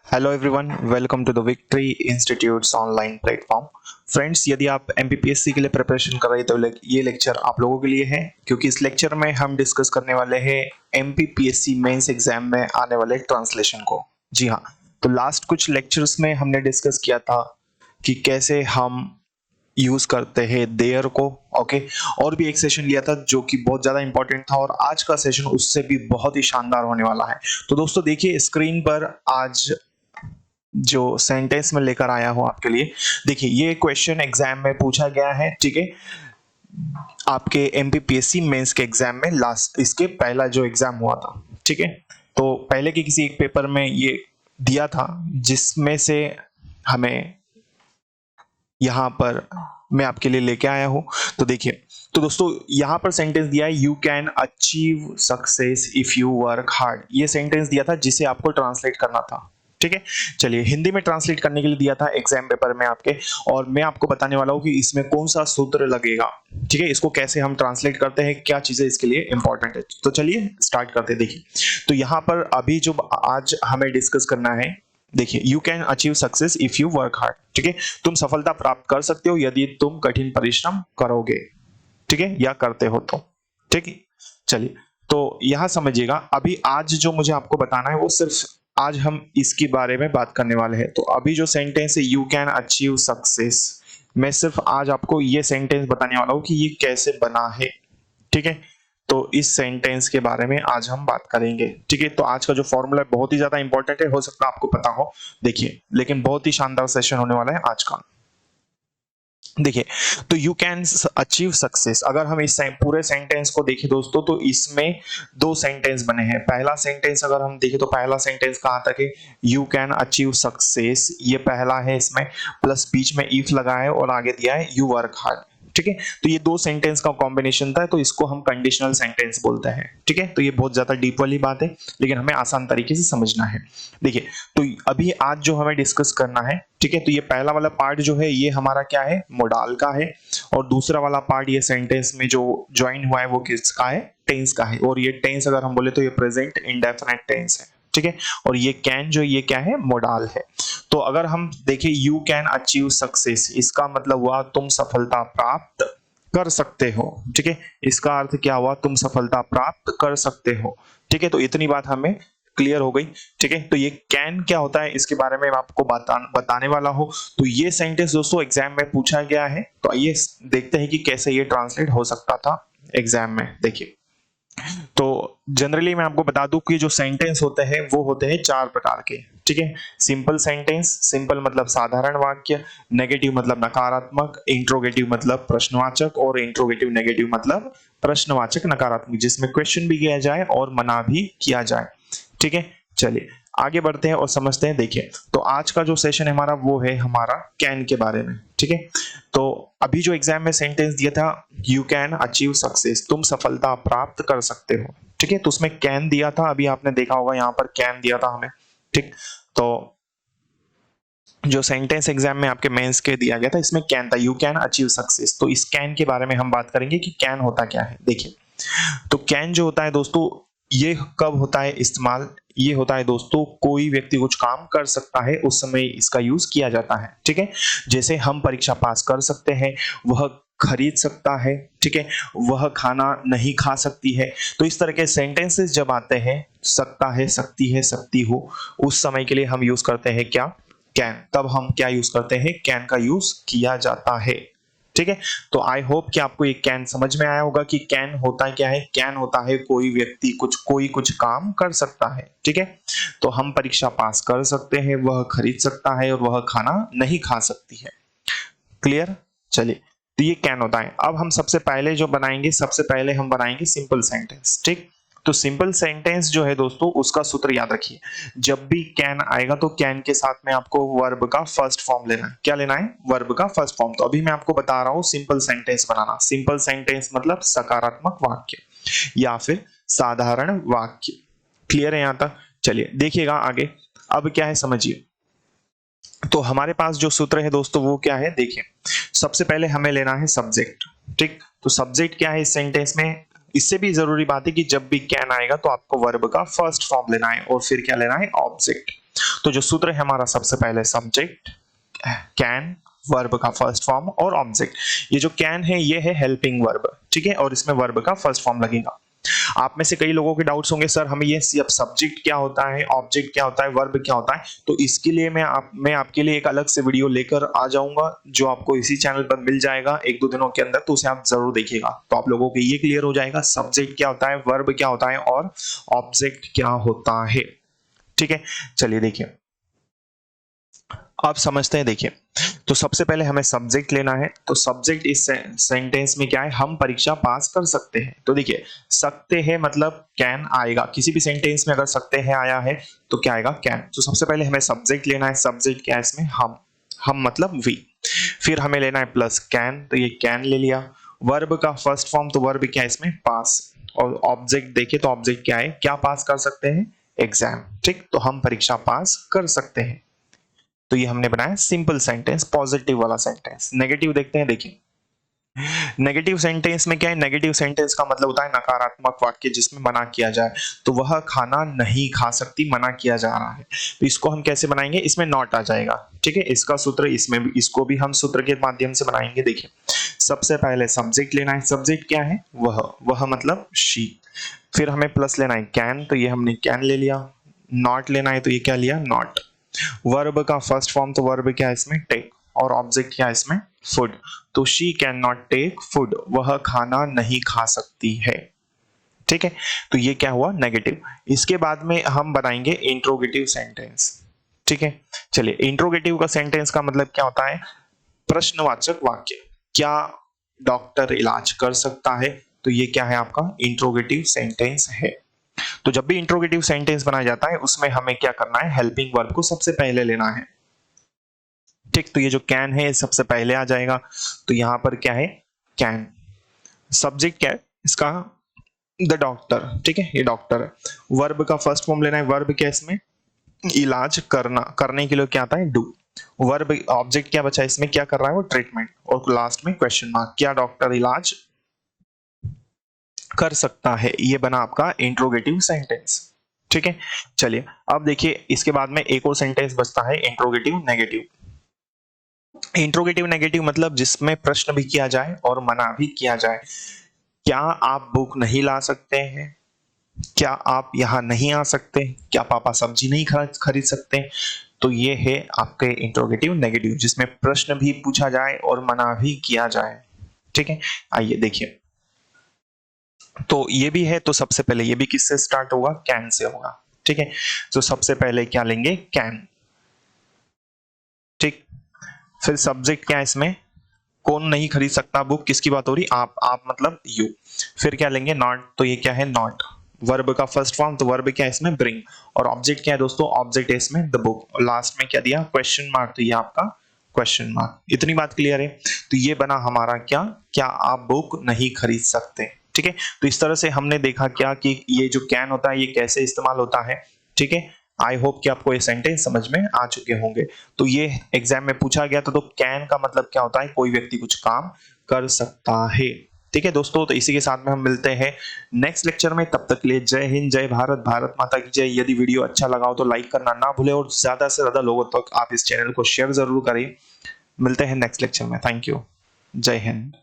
Hello everyone, welcome to the Victory institutes online platform. Friends, यदि आप MPPSC के लिए प्रिपरेशन कर रहे हैं तो ये लेक्चर आप लोगों के लिए है, क्योंकि इस लेक्चर में हम डिस्कस करने वाले हैं एमपीपीएससी मेंस एग्जाम में आने वाले ट्रांसलेशन को। जी हाँ, तो लास्ट कुछ लेक्चर्स में हमने डिस्कस किया था कि कैसे हम यूज करते हैं देयर को। ओके, और भी एक सेशन लिया था जो कि बहुत ज्यादा इंपॉर्टेंट था, और आज का सेशन उससे भी बहुत ही शानदार होने वाला है। तो दोस्तों देखिए स्क्रीन पर आज जो सेंटेंस में लेकर आया हूं आपके लिए। देखिए ये क्वेश्चन एग्जाम में पूछा गया है, ठीक है, आपके एमपीपीएससी मेंस के एग्जाम में, लास्ट इसके पहला जो एग्जाम हुआ था, ठीक है। तो पहले के किसी एक पेपर में ये दिया था, जिसमें से हमें यहां पर मैं आपके लिए लेके आया हूं। तो देखिए, तो दोस्तों यहां पर सेंटेंस दिया है, you can achieve success if you work hard. ये सेंटेंस दिया था जिसे आपको ट्रांसलेट करना था, ठीक है। चलिए हिंदी में ट्रांसलेट करने के लिए दिया था एग्जाम पेपर में आपके, और मैं आपको बताने वाला हूं कि इसमें कौन सा सूत्र लगेगा, ठीक है, इसको कैसे हम ट्रांसलेट करते हैं, क्या चीजें इसके लिए इंपॉर्टेंट है। तो चलिए स्टार्ट करते हैं। देखिए, तो यहां पर अभी जो आज हमें डिस्कस करना है, देखिए you can achieve success if you work hard, ठीक है। तुम सफलता प्राप्त कर सकते हो यदि तुम कठिन परिश्रम करोगे, ठीक है, या करते हो तो, ठीक है। चलिए, तो यहां समझिएगा, अभी आज जो मुझे आपको बताना है वो सिर्फ आज हम इसके बारे में बात करने वाले हैं। तो अभी जो सेंटेंस है यू कैन अचीव सक्सेस, मैं सिर्फ आज आपको ये सेंटेंस बताने वाला हूं कि ये कैसे बना है, ठीक है। तो इस सेंटेंस के बारे में आज हम बात करेंगे, ठीक है। तो आज का जो फॉर्मूला है बहुत ही ज्यादा इंपॉर्टेंट है, हो सकता है आपको पता हो, देखिए, लेकिन बहुत ही शानदार सेशन होने वाला है आज का। देखिए, तो यू कैन अचीव सक्सेस, अगर हम इस पूरे सेंटेंस को देखें दोस्तों, तो इसमें दो सेंटेंस बने हैं। पहला सेंटेंस अगर हम देखें तो पहला सेंटेंस कहां तक है, यू कैन अचीव सक्सेस, ये पहला है, इसमें प्लस बीच में इफ लगा है और आगे दिया है यू वर्क हार्ड, ठीक है। तो ये दो सेंटेंस का कॉम्बिनेशन था, तो इसको हम कंडीशनल सेंटेंस बोलते हैं, ठीक है। तो ये बहुत ज्यादा डीप वाली बात है, लेकिन हमें आसान तरीके से समझना है। देखिए, तो अभी आज जो हमें डिस्कस करना है, ठीक है, तो ये पहला वाला पार्ट जो है ये हमारा क्या है, मोडाल का है, और दूसरा वाला पार्ट ये सेंटेंस में जो ज्वाइन हुआ है वो किसका है, टेंस का है। और ये टेंस अगर हम बोले तो ये प्रेजेंट इंडेफिनिट टेंस है, ठीक है। और ये कैन जो ये क्या है, मोडाल है। तो अगर हम देखें यू कैन अचीव सक्सेस, इसका मतलब हुआ तुम सफलता प्राप्त कर सकते हो, ठीक है। इसका अर्थ क्या हुआ, तुम सफलता प्राप्त कर सकते हो, ठीक है। तो इतनी बात हमें क्लियर हो गई, ठीक है। तो ये कैन क्या होता है इसके बारे में मैं आपको बताने वाला हूं। तो ये सेंटेंस दोस्तों एग्जाम में पूछा गया है, तो आइए देखते हैं कि कैसे ये ट्रांसलेट हो सकता था एग्जाम में। देखिए, तो जनरली मैं आपको बता दूं कि जो सेंटेंस होते हैं वो होते हैं चार प्रकार के, ठीक है। सिंपल सेंटेंस, सिंपल मतलब साधारण वाक्य, नेगेटिव मतलब नकारात्मक, इंट्रोगेटिव मतलब प्रश्नवाचक, और इंट्रोगेटिव नेगेटिव मतलब प्रश्नवाचक नकारात्मक, जिसमें क्वेश्चन भी किया जाए और मना भी किया जाए, ठीक है। चलिए आगे बढ़ते हैं और समझते हैं। देखिए, तो आज का जो सेशन है हमारा वो है हमारा कैन के बारे में, ठीक है। तो अभी जो एग्जाम में सेंटेंस दिया था यू कैन अचीव सक्सेस, तुम सफलता प्राप्त कर सकते हो, ठीक है। तो उसमें कैन दिया था, अभी आपने देखा होगा यहाँ पर कैन दिया था हमें, ठीक। तो जो सेंटेंस एग्जाम में आपके मेंस के दिया गया था इसमें कैन था, यू कैन अचीव सक्सेस। तो इस कैन के बारे में हम बात करेंगे कि कैन होता क्या है। देखिए, तो कैन जो होता है दोस्तों, ये कब होता है इस्तेमाल, ये होता है दोस्तों कोई व्यक्ति कुछ काम कर सकता है उस समय इसका यूज किया जाता है, ठीक है। जैसे हम परीक्षा पास कर सकते हैं, वह खरीद सकता है, ठीक है, वह खाना नहीं खा सकती है। तो इस तरह के सेंटेंसेस जब आते हैं, सकता है, सकती है, सकती हो, उस समय के लिए हम यूज करते हैं क्या, कैन। तब हम क्या यूज करते हैं, कैन का यूज किया जाता है, ठीक है। तो आई होप कि आपको ये कैन समझ में आया होगा कि कैन होता क्या है। कैन होता है कोई व्यक्ति कोई कुछ काम कर सकता है, ठीक है। तो हम परीक्षा पास कर सकते हैं, वह खरीद सकता है, और वह खाना नहीं खा सकती है। क्लियर। चलिए, तो ये कैन होता है। अब हम सबसे पहले जो बनाएंगे, सबसे पहले हम बनाएंगे सिंपल सेंटेंस, ठीक। तो सिंपल सेंटेंस जो है दोस्तों उसका सूत्र याद रखिए, जब भी कैन आएगा तो कैन के साथ में आपको वर्ब का फर्स्ट फॉर्म लेना है। क्या लेना है, वर्ब का फर्स्ट फॉर्म। तो अभी मैं आपको बता रहा हूं सिंपल सेंटेंस बनाना। सिंपल सेंटेंस मतलब सकारात्मक वाक्य या फिर साधारण वाक्य। क्लियर है यहां तक। चलिए देखिएगा आगे, अब क्या है समझिए। तो हमारे पास जो सूत्र है दोस्तों वो क्या है, देखिए, सबसे पहले हमें लेना है सब्जेक्ट, ठीक। तो सब्जेक्ट क्या है इस सेंटेंस में, इससे भी जरूरी बात है कि जब भी कैन आएगा तो आपको वर्ब का फर्स्ट फॉर्म लेना है, और फिर क्या लेना है, ऑब्जेक्ट। तो जो सूत्र है हमारा सबसे पहले सब्जेक्ट, कैन वर्ब का फर्स्ट फॉर्म और ऑब्जेक्ट। ये जो कैन है ये है हेल्पिंग वर्ब, ठीक है, और इसमें वर्ब का फर्स्ट फॉर्म लगेगा। आप में से कई लोगों के डाउट्स होंगे, सर हमें ये सब्जेक्ट क्या होता है, ऑब्जेक्ट क्या होता है, वर्ब क्या होता है। तो इसके लिए मैं आपके लिए एक अलग से वीडियो लेकर आ जाऊंगा जो आपको इसी चैनल पर मिल जाएगा 1-2 दिनों के अंदर, तो उसे आप जरूर देखिएगा। तो आप लोगों को ये क्लियर हो जाएगा सब्जेक्ट क्या होता है, वर्ब क्या होता है और ऑब्जेक्ट क्या होता है, ठीक है। चलिए देखिए आप समझते हैं। देखिए तो सबसे पहले हमें सब्जेक्ट लेना है। तो सब्जेक्ट इस सेंटेंस में क्या है, हम परीक्षा पास कर सकते हैं। तो देखिए सकते हैं मतलब कैन आएगा, किसी भी सेंटेंस में अगर सकते हैं आया है तो क्या आएगा, कैन। तो सबसे पहले हमें सब्जेक्ट लेना है। सब्जेक्ट क्या है इसमें, हम मतलब वी। फिर हमें लेना है प्लस कैन, तो ये कैन ले लिया। वर्ब का फर्स्ट फॉर्म, तो वर्ब क्या है इसमें, पास। और ऑब्जेक्ट देखिए तो ऑब्जेक्ट क्या है, क्या पास कर सकते हैं, एग्जाम, ठीक। तो हम परीक्षा पास कर सकते हैं। तो ये हमने बनाया सिंपल सेंटेंस, पॉजिटिव वाला सेंटेंस। नेगेटिव देखते हैं। देखिए नेगेटिव सेंटेंस में क्या है, नेगेटिव सेंटेंस का मतलब होता है नकारात्मक वाक्य जिसमें मना किया जाए। तो वह खाना नहीं खा सकती, मना किया जा रहा है। तो इसको हम कैसे बनाएंगे, इसमें नॉट आ जाएगा, ठीक है। इसका सूत्र इसमें भी, इसको भी हम सूत्र के माध्यम से बनाएंगे। देखिए सबसे पहले सब्जेक्ट लेना है। सब्जेक्ट क्या है, वह मतलब शी। फिर हमें प्लस लेना है कैन, तो ये हमने कैन ले लिया। नॉट लेना है तो ये क्या लिया, नॉट। वर्ब का फर्स्ट फॉर्म, तो वर्ब क्या है इसमें, टेक। और ऑब्जेक्ट क्या है इसमें, फूड। तो she can not take food, वह खाना नहीं खा सकती है, ठीक है। तो ये क्या हुआ, नेगेटिव। इसके बाद में हम बनाएंगे इंट्रोगेटिव सेंटेंस, ठीक है। चलिए इंट्रोगेटिव का सेंटेंस का मतलब क्या होता है, प्रश्नवाचक वाक्य। क्या डॉक्टर इलाज कर सकता है, तो ये क्या है आपका इंट्रोगेटिव सेंटेंस है। तो जब भी इंट्रोगेटिव सेंटेंस बनाया जाता है उसमें हमें क्या करना है, हेल्पिंग वर्ब को सबसे पहले लेना है, ठीक। तो ये जो कैन है सबसे पहले आ जाएगा। तो यहां पर क्या है, कैन। सब्जेक्ट क्या है इसका, द डॉक्टर, ठीक है, ये डॉक्टर है। वर्ब का फर्स्ट फॉर्म लेना है। वर्ब क्या है इसमें, इलाज करना, करने के लिए क्या आता है, डू। वर्ब ऑब्जेक्ट क्या बचा इसमें, क्या कर रहा है वो, ट्रीटमेंट। और लास्ट में क्वेश्चन मार्क, क्या डॉक्टर इलाज कर सकता है। ये बना आपका इंट्रोगेटिव सेंटेंस, ठीक है। चलिए अब देखिए इसके बाद में एक और सेंटेंस बचता है इंट्रोगेटिव नेगेटिव। इंट्रोगेटिव नेगेटिव मतलब जिसमें प्रश्न भी किया जाए और मना भी किया जाए। क्या आप बुक नहीं ला सकते हैं, क्या आप यहाँ नहीं आ सकते, क्या पापा सब्जी नहीं खरीद सकते। तो ये है आपके इंट्रोगेटिव नेगेटिव जिसमें प्रश्न भी पूछा जाए और मना भी किया जाए, ठीक है। आइए देखिए तो ये भी है। तो सबसे पहले ये भी किससे स्टार्ट होगा, कैन से होगा, ठीक है। तो सबसे पहले क्या लेंगे, कैन, ठीक। फिर सब्जेक्ट क्या है इसमें, कौन नहीं खरीद सकता बुक, किसकी बात हो रही, आप मतलब यू। फिर क्या लेंगे, नॉट, तो ये क्या है, नॉट। वर्ब का फर्स्ट फॉर्म, तो वर्ब क्या है इसमें, ब्रिंग। और ऑब्जेक्ट क्या है दोस्तों, ऑब्जेक्ट है इसमें द बुक। और लास्ट में क्या दिया, क्वेश्चन मार्क, तो ये आपका क्वेश्चन मार्क। इतनी बात क्लियर है। तो ये बना हमारा क्या, क्या आप बुक नहीं खरीद सकते, ठीक है। तो इस तरह से हमने देखा क्या कि ये जो कैन होता है ये कैसे इस्तेमाल होता है, ठीक है। आई होप कि आपको ये सेंटेंस समझ में आ चुके होंगे। तो ये एग्जाम में पूछा गया था। तो कैन का मतलब क्या होता है, कोई व्यक्ति कुछ काम कर सकता है, ठीक है दोस्तों। तो इसी के साथ में हम मिलते हैं नेक्स्ट लेक्चर में। तब तक के लिए जय हिंद, जय भारत, भारत माता की जय। यदि वीडियो अच्छा लगा हो तो लाइक करना ना भूले और ज्यादा से ज्यादा लोगों तक आप इस चैनल को शेयर जरूर करें। मिलते हैं नेक्स्ट लेक्चर में। थैंक यू, जय हिंद।